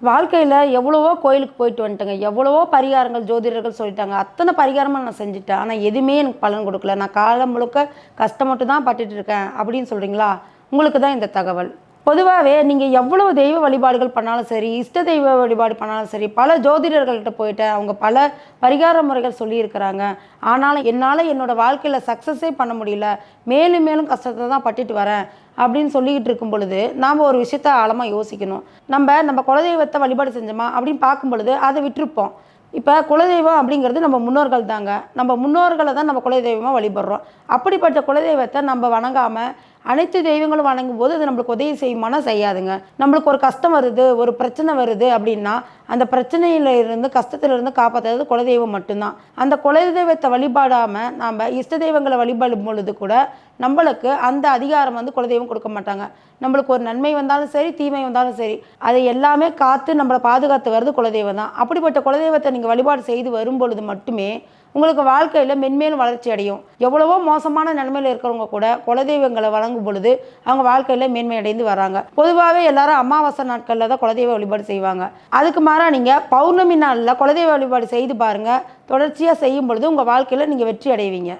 வாழ்க்கையில் எவ்வளவோ கோயிலுக்கு போயிட்டு வந்துட்டேங்க. எவ்வளவோ பரிகாரங்கள் ஜோதிடர்கள் சொல்லிட்டாங்க. அத்தனை பரிகாரமும் நான் செஞ்சுட்டேன். ஆனால் எதுவுமே எனக்கு பலன் கொடுக்கல. நான் காலம் முழுக்க கஷ்டம் மட்டும் தான் பட்டுட்டு இருக்கேன் அப்படின்னு சொல்கிறீங்களா? உங்களுக்கு தான் இந்த தகவல். பொதுவாகவே நீங்கள் எவ்வளவு தெய்வ வழிபாடுகள் பண்ணாலும் சரி, இஷ்ட தெய்வ வழிபாடு பண்ணாலும் சரி, பல ஜோதிடர்கள்ட்ட போயிட்டேன். அவங்க பல பரிகார முறைகள் சொல்லியிருக்கிறாங்க. ஆனாலும் என்னால் என்னோடய வாழ்க்கையில் சக்ஸஸே பண்ண முடியல. மேலும் மேலும் கஷ்டத்தை தான் பட்டுட்டு வரேன் அப்படின்னு சொல்லிக்கிட்டு இருக்கும் பொழுது நாம் ஒரு விஷயத்த ஆழமாக யோசிக்கணும். நம்ம குலதெய்வத்தை வழிபாடு செஞ்சோமா அப்படின்னு பார்க்கும் பொழுது அதை விட்டுருப்போம். இப்போ குலதெய்வம் அப்படிங்கிறது நம்ம முன்னோர்கள் தாங்க. நம்ம முன்னோர்களை தான் நம்ம குலதெய்வமாக வழிபடுறோம். அப்படிப்பட்ட குலதெய்வத்தை நம்ம வணங்காமல் அனைத்து தெய்வங்களும் வணங்கும் போது அது நம்மளுக்கு உதவி செய்யுமானா செய்யாதுங்க. நம்மளுக்கு ஒரு கஷ்டம் வருது, ஒரு பிரச்சனை வருது அப்படின்னா அந்த பிரச்சனையிலிருந்து கஷ்டத்திலிருந்து காப்பாற்றுறது குலதெய்வம் மட்டும்தான். அந்த குலதெய்வத்தை வழிபாடாமல் நாம் இஷ்ட தெய்வங்களை வழிபடும் பொழுது கூட நம்மளுக்கு அந்த அதிகாரம் குலதெய்வம் கொடுக்க மாட்டாங்க. நம்மளுக்கு ஒரு நன்மை வந்தாலும் சரி, தீமை வந்தாலும் சரி, அதை எல்லாமே காத்து நம்மளை பாதுகாத்து வர்றது குலதெய்வம் தான். அப்படிப்பட்ட குலதெய்வத்தை நீங்கள் வழிபாடு செய்து வரும் பொழுது மட்டுமே உங்களுக்கு வாழ்க்கையில் மென்மேலும் வளர்ச்சி அடையும். எவ்வளவோ மோசமான நிலைமையில் இருக்கிறவங்க கூட குலதெய்வங்களை வழங்கும் பொழுது அவங்க வாழ்க்கையில் மேன்மை அடைந்து வராங்க. பொதுவாகவே எல்லாரும் அமாவாசை நாட்களில் தான் குலதெய்வ வழிபாடு செய்வாங்க. அதுக்கு மாறாக நீங்கள் பௌர்ணமி நாளில் குலதெய்வ வழிபாடு செய்து பாருங்கள். தொடர்ச்சியாக செய்யும் பொழுது உங்கள் வாழ்க்கையில் நீங்கள் வெற்றி அடைவீங்க.